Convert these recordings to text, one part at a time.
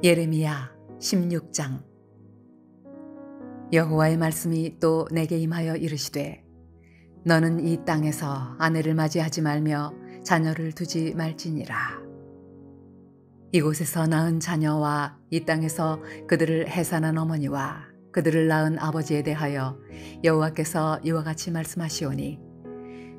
예레미야 16장. 여호와의 말씀이 또 내게 임하여 이르시되, 너는 이 땅에서 아내를 맞이하지 말며 자녀를 두지 말지니라. 이곳에서 낳은 자녀와 이 땅에서 그들을 해산한 어머니와 그들을 낳은 아버지에 대하여 여호와께서 이와 같이 말씀하시오니,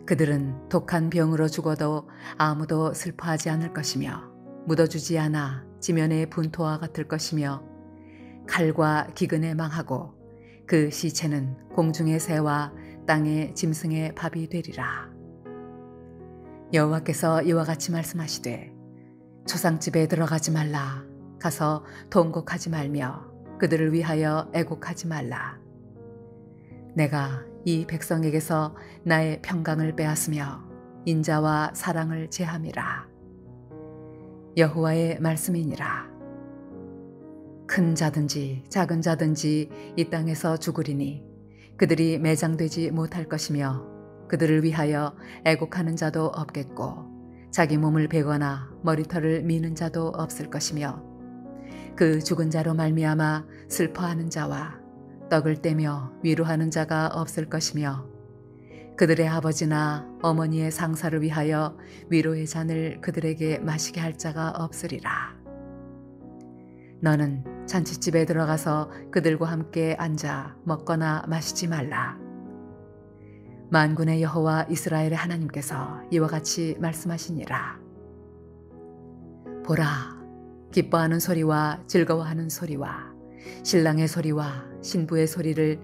그들은 독한 병으로 죽어도 아무도 슬퍼하지 않을 것이며 묻어주지 않아 지면의 분토와 같을 것이며, 칼과 기근에 망하고 그 시체는 공중의 새와 땅의 짐승의 밥이 되리라. 여호와께서 이와 같이 말씀하시되, 초상집에 들어가지 말라. 가서 통곡하지 말며 그들을 위하여 애곡하지 말라. 내가 이 백성에게서 나의 평강을 빼앗으며 인자와 사랑을 제함이라. 여호와의 말씀이니라. 큰 자든지 작은 자든지 이 땅에서 죽으리니 그들이 매장되지 못할 것이며, 그들을 위하여 애곡하는 자도 없겠고 자기 몸을 베거나 머리털을 미는 자도 없을 것이며, 그 죽은 자로 말미암아 슬퍼하는 자와 떡을 떼며 위로하는 자가 없을 것이며, 그들의 아버지나 어머니의 상사를 위하여 위로의 잔을 그들에게 마시게 할 자가 없으리라. 너는 잔치집에 들어가서 그들과 함께 앉아 먹거나 마시지 말라. 만군의 여호와 이스라엘의 하나님께서 이와 같이 말씀하시니라. 보라, 기뻐하는 소리와 즐거워하는 소리와 신랑의 소리와 신부의 소리를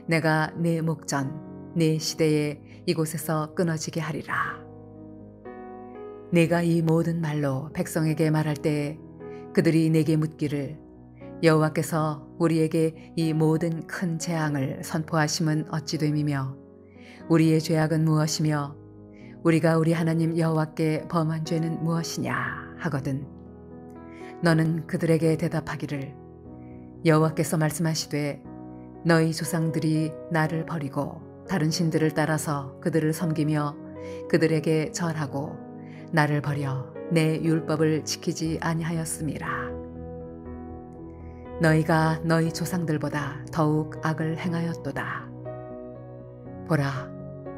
내가 네 목전 네 시대에 이곳에서 끊어지게 하리라. 내가 이 모든 말로 백성에게 말할 때에 그들이 내게 묻기를, 여호와께서 우리에게 이 모든 큰 재앙을 선포하심은 어찌 됨이며 우리의 죄악은 무엇이며 우리가 우리 하나님 여호와께 범한 죄는 무엇이냐 하거든, 너는 그들에게 대답하기를, 여호와께서 말씀하시되, 너희 조상들이 나를 버리고 다른 신들을 따라서 그들을 섬기며 그들에게 절하고 나를 버려 내 율법을 지키지 아니하였음이라. 너희가 너희 조상들보다 더욱 악을 행하였도다. 보라,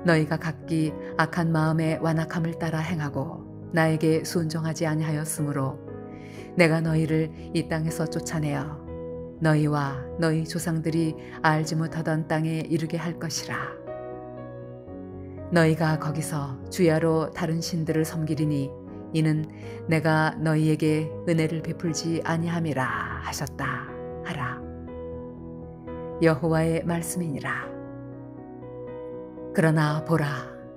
너희가 각기 악한 마음의 완악함을 따라 행하고 나에게 순종하지 아니하였으므로 내가 너희를 이 땅에서 쫓아내어 너희와 너희 조상들이 알지 못하던 땅에 이르게 할 것이라. 너희가 거기서 주야로 다른 신들을 섬기리니 이는 내가 너희에게 은혜를 베풀지 아니함이라 하셨다 하라. 여호와의 말씀이니라. 그러나 보라,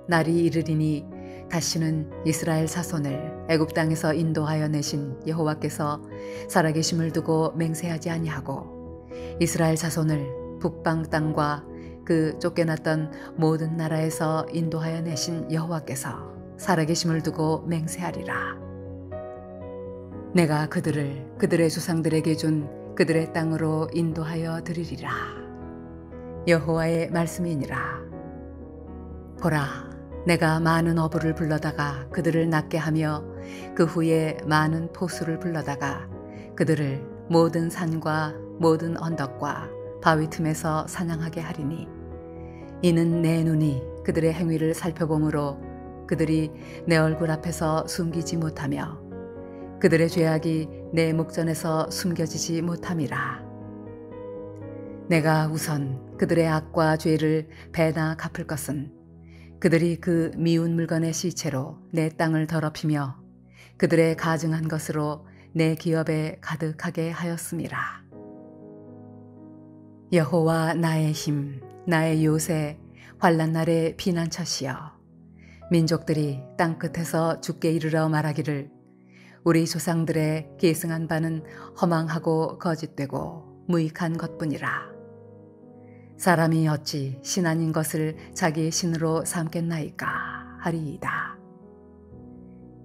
날이 이르리니 다시는 이스라엘 자손을 애굽 땅에서 인도하여 내신 여호와께서 살아계심을 두고 맹세하지 아니하고, 이스라엘 자손을 북방 땅과 그 쫓겨났던 모든 나라에서 인도하여 내신 여호와께서 살아계심을 두고 맹세하리라. 내가 그들을 그들의 조상들에게 준 그들의 땅으로 인도하여 드리리라. 여호와의 말씀이니라. 보라, 내가 많은 어부를 불러다가 그들을 낫게 하며 그 후에 많은 포수를 불러다가 그들을 모든 산과 모든 언덕과 바위 틈에서 사냥하게 하리니, 이는 내 눈이 그들의 행위를 살펴보므로 그들이 내 얼굴 앞에서 숨기지 못하며 그들의 죄악이 내 목전에서 숨겨지지 못함이라. 내가 우선 그들의 악과 죄를 배나 갚을 것은 그들이 그 미운 물건의 시체로 내 땅을 더럽히며 그들의 가증한 것으로 내 기업에 가득하게 하였음이라. 여호와 나의 힘, 나의 요새, 환난 날의 피난처시여, 민족들이 땅끝에서 주께 이르러 말하기를, 우리 조상들의 계승한 바는 허망하고 거짓되고 무익한 것뿐이라. 사람이 어찌 신 아닌 것을 자기의 신으로 삼겠나이까 하리이다.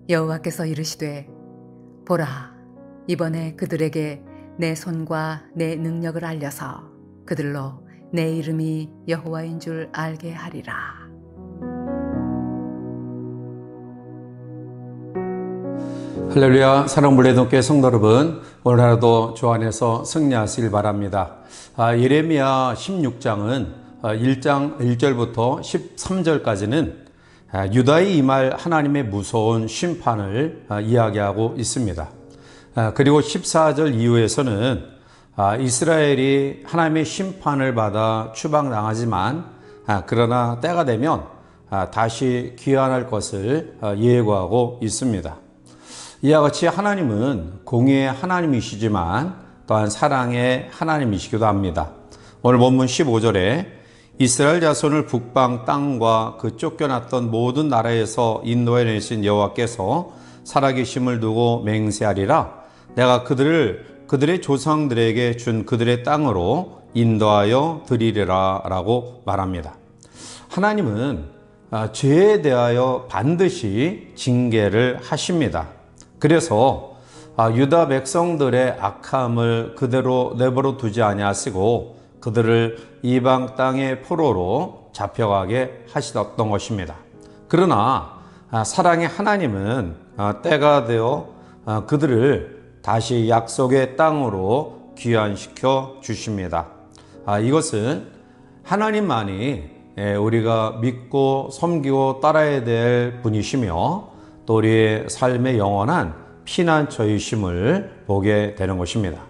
여호와께서 이르시되, 보라, 이번에 그들에게 내 손과 내 능력을 알려서 그들로 내 이름이 여호와인 줄 알게 하리라. 할렐루야, 사랑불레동교회 성도 여러분, 오늘 하루도 주 안에서 승리하시길 바랍니다. 예레미야 16장은 1장 1절부터 13절까지는 유다에 임할 하나님의 무서운 심판을 이야기하고 있습니다. 그리고 14절 이후에서는 이스라엘이 하나님의 심판을 받아 추방당하지만 그러나 때가 되면 다시 귀환할 것을 예고하고 있습니다. 이와 같이 하나님은 공의의 하나님이시지만 또한 사랑의 하나님이시기도 합니다. 오늘 본문 15절에 이스라엘 자손을 북방 땅과 그 쫓겨났던 모든 나라에서 인도해 내신 여호와께서 살아계심을 두고 맹세하리라. 내가 그들의 조상들에게 준 그들의 땅으로 인도하여 드리리라 라고 말합니다. 하나님은 죄에 대하여 반드시 징계를 하십니다. 그래서 유다 백성들의 악함을 그대로 내버려 두지 아니하시고 그들을 이방 땅의 포로로 잡혀가게 하셨던 것입니다. 그러나 사랑의 하나님은 때가 되어 그들을 다시 약속의 땅으로 귀환시켜 주십니다. 이것은 하나님만이 우리가 믿고 섬기고 따라야 될 분이시며 또 우리의 삶의 영원한 피난처이심을 보게 되는 것입니다.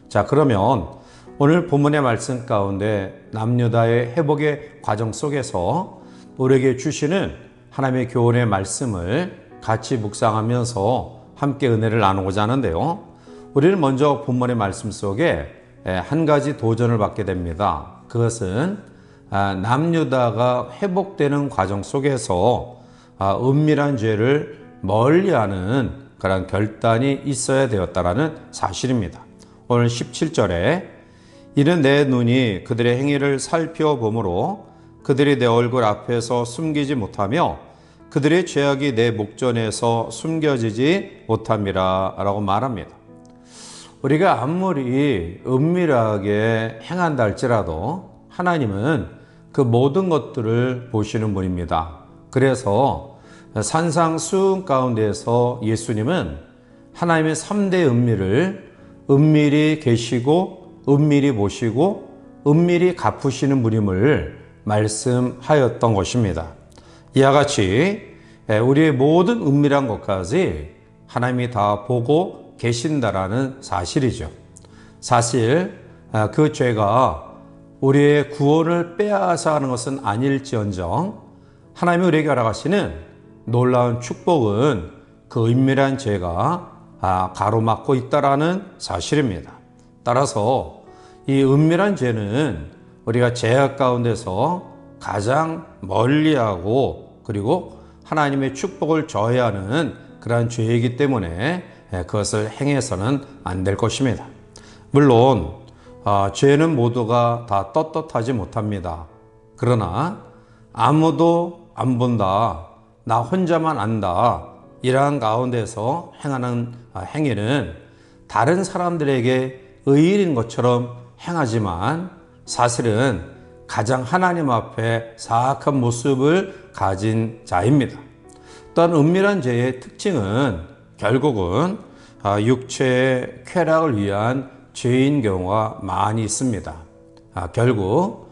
자, 그러면 오늘 본문의 말씀 가운데 남유다의 회복의 과정 속에서 우리에게 주시는 하나님의 교훈의 말씀을 같이 묵상하면서 함께 은혜를 나누고자 하는데요. 우리는 먼저 본문의 말씀 속에 한 가지 도전을 받게 됩니다. 그것은 남유다가 회복되는 과정 속에서 은밀한 죄를 멀리하는 그런 결단이 있어야 되었다라는 사실입니다. 오늘 17절에 이는 내 눈이 그들의 행위를 살펴보므로 그들이 내 얼굴 앞에서 숨기지 못하며 그들의 죄악이 내 목전에서 숨겨지지 못함이라 라고 말합니다. 우리가 아무리 은밀하게 행한다 할지라도 하나님은 그 모든 것들을 보시는 분입니다. 그래서 산상수훈 가운데서 예수님은 하나님의 3대 은밀을 은밀히 계시고 은밀히 보시고 은밀히 갚으시는 분임을 말씀하였던 것입니다. 이와 같이 우리의 모든 은밀한 것까지 하나님이 다 보고 계신다라는 사실이죠. 사실 그 죄가 우리의 구원을 빼앗아 가는 것은 아닐지언정 하나님이 우리에게 허락하시는 놀라운 축복은 그 은밀한 죄가 가로막고 있다라는 사실입니다. 따라서 이 은밀한 죄는 우리가 죄악 가운데서 가장 멀리하고 그리고 하나님의 축복을 저해하는 그러한 죄이기 때문에 그것을 행해서는 안 될 것입니다. 물론 죄는 모두가 다 떳떳하지 못합니다. 그러나 아무도 안 본다, 나 혼자만 안다, 이러한 가운데서 행하는 행위는 다른 사람들에게 의인인 것처럼 행하지만 사실은 가장 하나님 앞에 사악한 모습을 가진 자입니다. 또한 은밀한 죄의 특징은 결국은 육체의 쾌락을 위한 죄인 경우가 많이 있습니다. 결국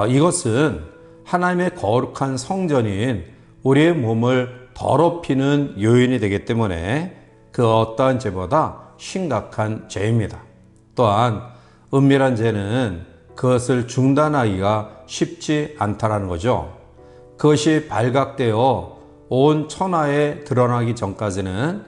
이것은 하나님의 거룩한 성전인 우리의 몸을 더럽히는 요인이 되기 때문에 그 어떠한 죄보다 심각한 죄입니다. 또한 은밀한 죄는 그것을 중단하기가 쉽지 않다라는 거죠. 그것이 발각되어 온 천하에 드러나기 전까지는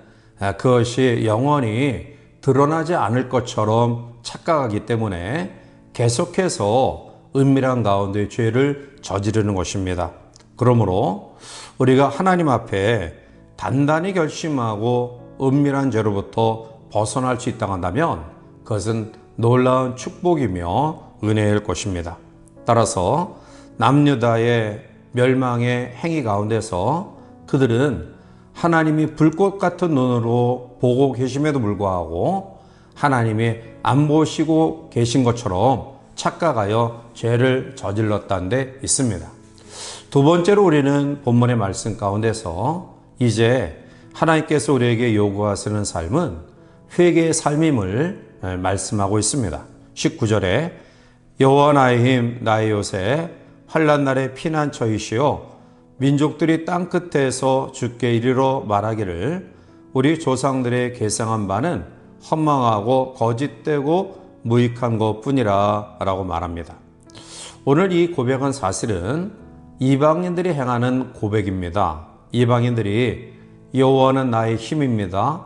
그것이 영원히 드러나지 않을 것처럼 착각하기 때문에 계속해서 은밀한 가운데 죄를 저지르는 것입니다. 그러므로 우리가 하나님 앞에 단단히 결심하고 은밀한 죄로부터 벗어날 수 있다고 한다면 그것은 놀라운 축복이며 은혜일 것입니다. 따라서 남유다의 멸망의 행위 가운데서 그들은 하나님이 불꽃 같은 눈으로 보고 계심에도 불구하고 하나님이 안 보시고 계신 것처럼 착각하여 죄를 저질렀다는 데 있습니다. 두 번째로 우리는 본문의 말씀 가운데서 이제 하나님께서 우리에게 요구하시는 삶은 회개의 삶임을 말씀하고 있습니다. 19절에 여호와 나의 힘 나의 요새 환난 날의 피난처이시오 민족들이 땅끝에서 주께 이르러 말하기를 우리 조상들의 계상한 바는 허망하고 거짓되고 무익한 것뿐이라 라고 말합니다. 오늘 이 고백은 사실은 이방인들이 행하는 고백입니다. 이방인들이 여호와는 나의 힘입니다.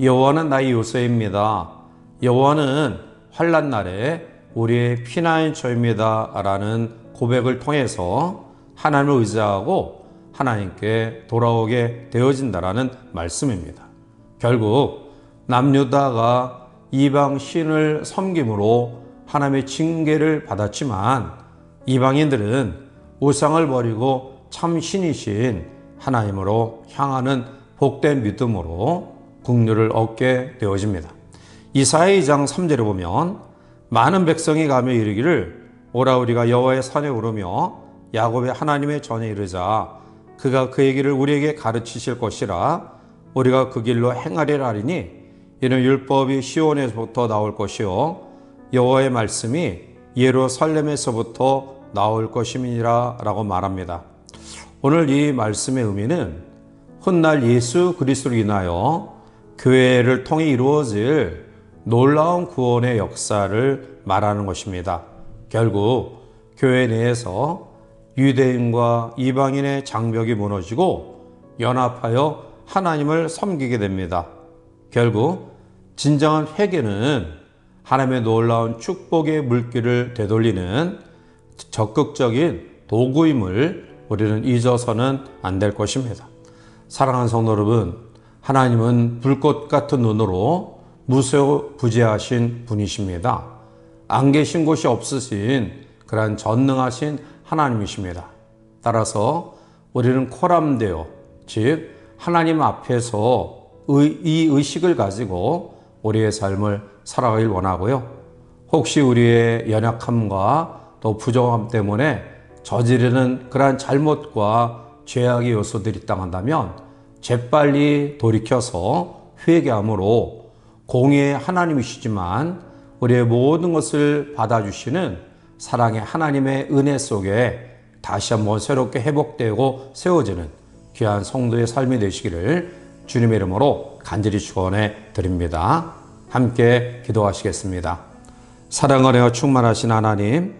여호와는 나의 요새입니다. 여호와는 환난 날에 우리의 피난처입니다 라는 고백을 통해서 하나님을 의지하고 하나님께 돌아오게 되어진다라는 말씀입니다. 결국 남유다가 이방 신을 섬김으로 하나님의 징계를 받았지만 이방인들은 우상을 버리고 참 신이신 하나님으로 향하는 복된 믿음으로 긍휼을 얻게 되어집니다. 이사야 2장 3절에 보면 많은 백성이 가며 이르기를 오라 우리가 여호와의 산에 오르며 야곱의 하나님의 전에 이르자 그가 그 얘기를 우리에게 가르치실 것이라 우리가 그 길로 행하리라 하리니 이는 율법이 시온에서부터 나올 것이요 여호와의 말씀이 예루살렘에서부터 나올 것임이니라 라고 말합니다. 오늘 이 말씀의 의미는 훗날 예수 그리스도로 인하여 교회를 통해 이루어질 놀라운 구원의 역사를 말하는 것입니다. 결국 교회 내에서 유대인과 이방인의 장벽이 무너지고 연합하여 하나님을 섬기게 됩니다. 결국 진정한 회개는 하나님의 놀라운 축복의 물길을 되돌리는 적극적인 도구임을 우리는 잊어서는 안 될 것입니다. 사랑하는 성도 여러분, 하나님은 불꽃 같은 눈으로 무소부지하신 분이십니다. 안 계신 곳이 없으신 그러한 전능하신 하나님이십니다. 따라서 우리는 코람되어 즉 하나님 앞에서 이 의식을 가지고 우리의 삶을 살아가길 원하고요. 혹시 우리의 연약함과 또 부족함 때문에 저지르는 그러한 잘못과 죄악의 요소들이 있다면 재빨리 돌이켜서 회개함으로 공의의 하나님이시지만 우리의 모든 것을 받아주시는 사랑의 하나님의 은혜 속에 다시 한번 새롭게 회복되고 세워지는 귀한 성도의 삶이 되시기를 주님의 이름으로 간절히 축원해 드립니다. 함께 기도하시겠습니다. 사랑을 하여 충만하신 하나님,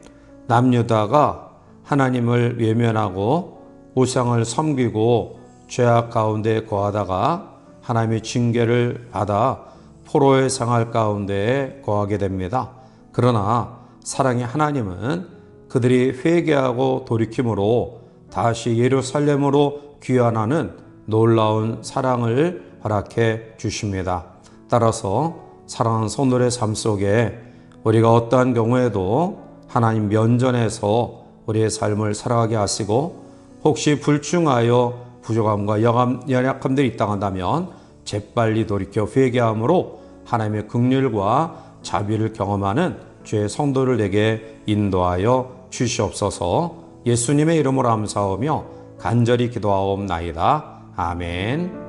남유다가 하나님을 외면하고 우상을 섬기고 죄악 가운데 거하다가 하나님의 징계를 받아 포로의 생활 가운데 거하게 됩니다. 그러나 사랑의 하나님은 그들이 회개하고 돌이킴으로 다시 예루살렘으로 귀환하는 놀라운 사랑을 허락해 주십니다. 따라서 사랑하는 성도의 삶 속에 우리가 어떠한 경우에도 하나님 면전에서 우리의 삶을 살아가게 하시고 혹시 불충하여 부족함과 연약함들이 있다 한다면 재빨리 돌이켜 회개함으로 하나님의 긍휼과 자비를 경험하는 주의 성도를 내게 인도하여 주시옵소서. 예수님의 이름으로 감사하며 간절히 기도하옵나이다. 아멘.